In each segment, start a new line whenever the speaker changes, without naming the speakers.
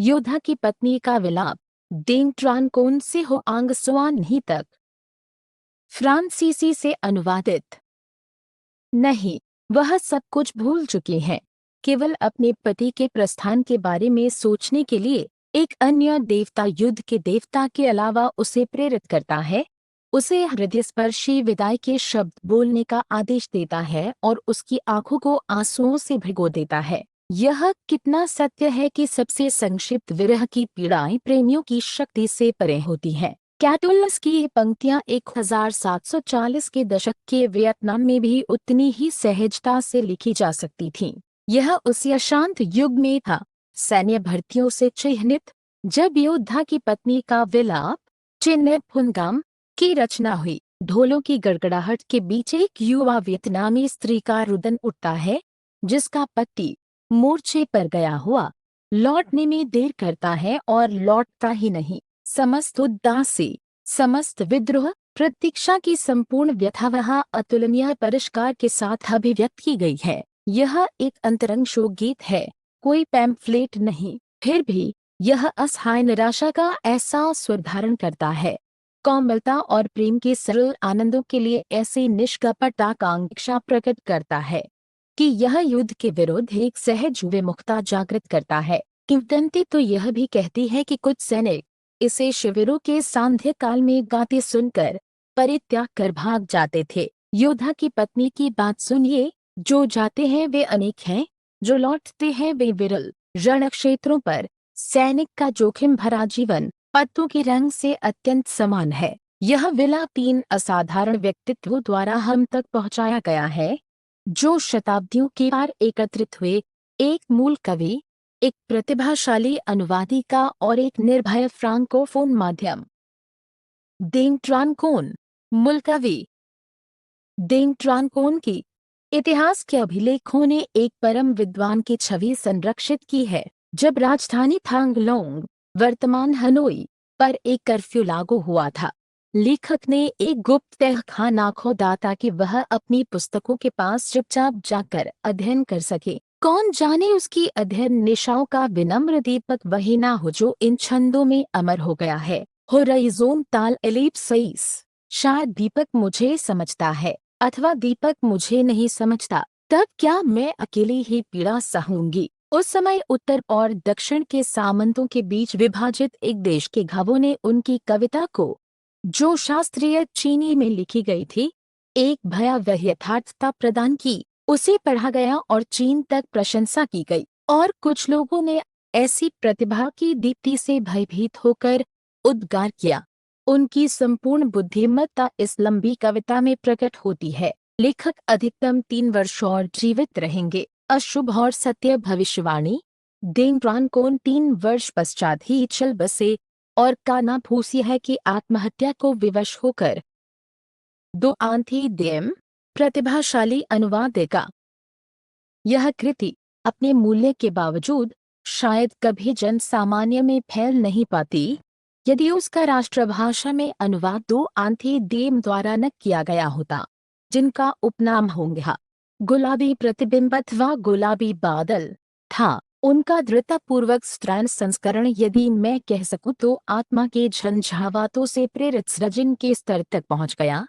योद्धा की पत्नी का विलाप, डेंग ट्रानकोन से होआंग सुआनही तक। फ्रांसीसी से अनुवादित। नहीं, वह सब कुछ भूल चुकी हैं। केवल अपने पति के प्रस्थान के बारे में सोचने के लिए एक अन्य देवता युद्ध के देवता के अलावा उसे प्रेरित करता है, उसे हृदयस्पर्शी विदाई के शब्द बोलने का आदेश देता है और उसकी आंखों को आंसुओं से भिगो देता है। यह कितना सत्य है कि सबसे संक्षिप्त विरह की पीड़ाएं प्रेमियों की शक्ति से परे होती हैं। कैटुल्लस की ये पंक्तियां 1740 के दशक के वियतनाम में भी उतनी ही सहजता से लिखी जा सकती थीं। यह उस अशांत युग में था, सैन्य भर्तियों से चिह्नित, जब योद्धा की पत्नी का विलाप चिन्हपुनगाम की रचना हुई। ढोलों की गड़गड़ाहट के बीच एक युवा वियतनामी स्त्री का रुदन उठता है, जिसका पति मोर्चे पर गया हुआ लौटने में देर करता है और लौटता ही नहीं। समस्त उदासी, समस्त विद्रोह, प्रतीक्षा की संपूर्ण व्यथा वहाँ अतुलनीय परिष्कार के साथ अभिव्यक्त की गई है। यह एक अंतरंग शोकगीत है, कोई पैम्फलेट नहीं। फिर भी यह असहाय निराशा का एहसास स्वर धारण करता है, कोमलता और प्रेम के सरल आनंदों के लिए ऐसी निष्कपट आकांक्षा प्रकट करता है कि यह युद्ध के विरुद्ध एक सहज विमुखता जागृत करता है। किंवदंती तो यह भी कहती है कि कुछ सैनिक इसे शिविरों के सांध्य काल में गाते सुनकर परित्याग कर भाग जाते थे। योद्धा की पत्नी की बात सुनिए, जो जाते हैं वे अनेक हैं, जो लौटते हैं वे विरल। रण क्षेत्रों पर सैनिक का जोखिम भरा जीवन पत्तों के रंग से अत्यंत समान है। यह विलाप 3 असाधारण व्यक्तित्वों द्वारा हम तक पहुंचाया गया है, जो शताब्दियों के पार एकत्रित हुए, एक मूल कवि, एक प्रतिभाशाली अनुवादिका और एक निर्भय फ्रांकोफोन माध्यम। डेंग ट्रानकोन, मूल कवि। डेंग ट्रानकोन की इतिहास के अभिलेखों ने एक परम विद्वान की छवि संरक्षित की है। जब राजधानी थांगलोंग, वर्तमान हनोई, पर एक कर्फ्यू लागू हुआ था, लेखक ने एक गुप्त तहखाना खोदा ताकि वह अपनी पुस्तकों के पास चुपचाप जाकर अध्ययन कर सके। कौन जाने उसकी अध्ययन निशाओं का विनम्र दीपक वही ना हो जो इन छंदों में अमर हो गया है। होराइज़ोन ताल एलिप्सिस। शायद दीपक मुझे समझता है, अथवा दीपक मुझे नहीं समझता। तब क्या मैं अकेली ही पीड़ा सहूंगी? उस समय उत्तर और दक्षिण के सामंतों के बीच विभाजित एक देश के घावों ने उनकी कविता को, जो शास्त्रीय चीनी में लिखी गई थी, एक भयावह यथार्थता प्रदान की। उसे पढ़ा गया और चीन तक प्रशंसा की गई, और कुछ लोगों ने ऐसी प्रतिभा की दीप्ति से भयभीत होकर उद्गार किया। उनकी संपूर्ण बुद्धिमत्ता इस लंबी कविता में प्रकट होती है। लेखक अधिकतम 3 वर्ष और जीवित रहेंगे। अशुभ और सत्य भविष्यवाणी। डेंग ट्रानकोन 3 वर्ष पश्चात ही चल बसे, और काना फूसी है कि आत्महत्या को विवश होकर। दो आंथी देम, प्रतिभाशाली अनुवादिका। यह कृति अपने मूल्य के बावजूद शायद कभी जन सामान्य में फैल नहीं पाती, यदि उसका राष्ट्रभाषा में अनुवाद दो आंथी देम द्वारा न किया गया होता, जिनका उपनाम होंगे गुलाबी प्रतिबिंब अथवा गुलाबी बादल था। उनका दृढ़तापूर्वक स्त्रैन संस्करण, यदि मैं कह सकूं तो आत्मा के झंझावातों से प्रेरित सृजन के स्तर तक पहुंच गया,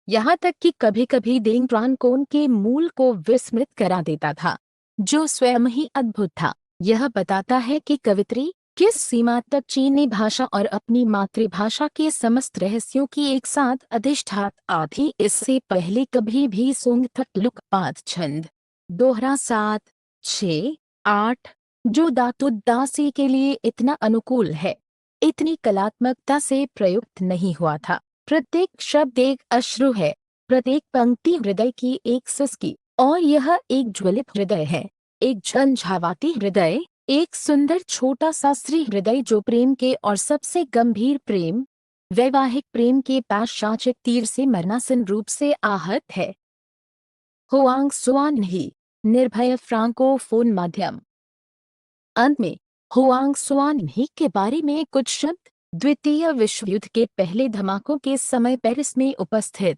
यहाँ तक कि कभी कभी डेंग ट्रानकोन के मूल को विस्मृत करा देता था, जो स्वयं ही अद्भुत था। यह बताता है कि कवित्री किस सीमा तक चीनी भाषा और अपनी मातृभाषा के समस्त रहस्यों की एक साथ अधिष्ठाता थी। इससे पहले कभी भी सोंग तक लुकपात छंद दोहरा 7, 6, 8, जो दासी के लिए इतना अनुकूल है, इतनी कलात्मकता से प्रयुक्त नहीं हुआ था। प्रत्येक शब्द एक अश्रु है, प्रत्येक पंक्ति हृदय की एक सिसकी, और यह एक ज्वलित हृदय है, एक झंझावाती हृदय, एक सुंदर छोटा सा स्त्री हृदय जो प्रेम के और सबसे गंभीर प्रेम, वैवाहिक प्रेम के पैशाचिक तीर से मरणासन रूप से आहत है। होआंग सुआनही, निर्भय फ्रांकोफोन माध्यम। अंत में होआंग सुआनही के बारे में कुछ शब्द। द्वितीय विश्व युद्ध के पहले धमाकों के समय पेरिस में उपस्थित,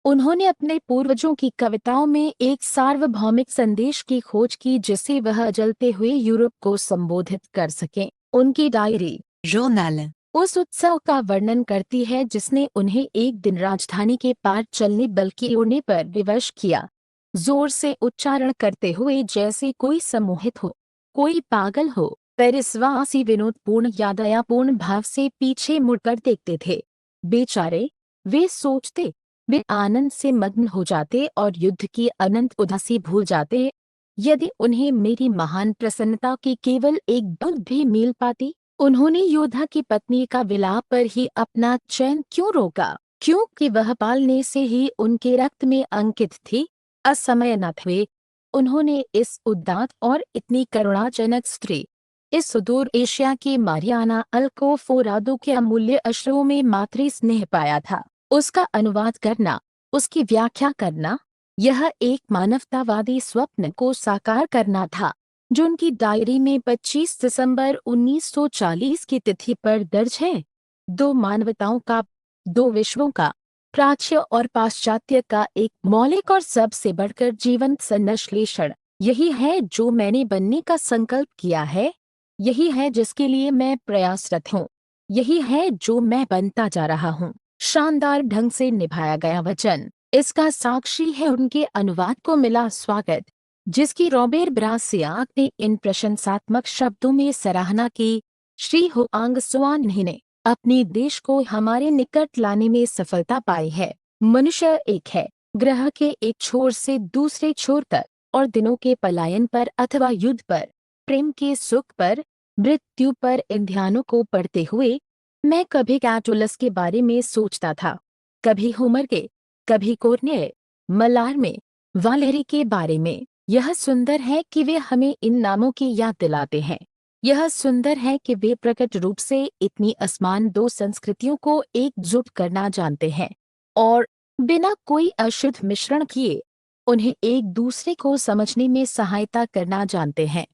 उन्होंने अपने पूर्वजों की कविताओं में एक सार्वभौमिक संदेश की खोज की जिसे वह जलते हुए यूरोप को संबोधित कर सकें। उनकी डायरी
Journal.
उस उत्सव का वर्णन करती है जिसने उन्हें एक दिन राजधानी के पार चलने बल्कि उड़ने पर विवश किया, जोर से उच्चारण करते हुए जैसे कोई सम्मोहित हो, कोई पागल हो। पेरिसवासी विनोदपूर्ण या दयापूर्ण भाव से पीछे मुड़कर देखते थे। बेचारे, वे सोचते, वे आनंद से मग्न हो जाते और युद्ध की अनंत उदासी भूल जाते। यदि उन्हें मेरी महान प्रसन्नता की केवल एक बूंद भी मिल पाती, उन्होंने योद्धा की पत्नी का विलाप पर ही अपना चैन क्यों रोका? क्योंकि वह पालने से ही उनके रक्त में अंकित थी। असमय न थे। उन्होंने इस उदात्त और इतनी करुणाजनक स्त्री, इस सुदूर एशिया की मारियाना अल्कोफोरादो के अमूल्य अश्रुओं में मातृ स्नेह पाया था। उसका अनुवाद करना, उसकी व्याख्या करना, यह एक मानवतावादी स्वप्न को साकार करना था जो उनकी डायरी में 25 दिसंबर 1940 की तिथि पर दर्ज है। दो मानवताओं का, दो विश्वों का, प्राच्य और पाश्चात्य का एक मौलिक और सबसे बढ़कर जीवंत संश्लेषण। यही है जो मैंने बनने का संकल्प किया है। यही है जिसके लिए मैं प्रयासरत हूँ। यही है जो मैं बनता जा रहा हूँ। शानदार ढंग से निभाया गया वचन, इसका साक्षी है उनके अनुवाद को मिला स्वागत, जिसकी रॉबेर ब्रासियाक ने इन प्रशंसात्मक शब्दों में सराहना की। श्री हुआंग सुआन ने अपने देश को हमारे निकट लाने में सफलता पाई है। मनुष्य एक है, ग्रह के एक छोर से दूसरे छोर तक, और दिनों के पलायन पर अथवा युद्ध पर, प्रेम के सुख पर, मृत्यु पर, इन ध्यानों को पढ़ते हुए मैं कभी कैटुलस के बारे में सोचता था, कभी होमर के, कभी कोर्नेल, मलार में, वालेरी के बारे में। यह सुंदर है कि वे हमें इन नामों की याद दिलाते हैं। यह सुंदर है कि वे प्रकट रूप से इतनी असमान दो संस्कृतियों को एकजुट करना जानते हैं और बिना कोई अशुद्ध मिश्रण किए उन्हें एक दूसरे को समझने में सहायता करना जानते हैं।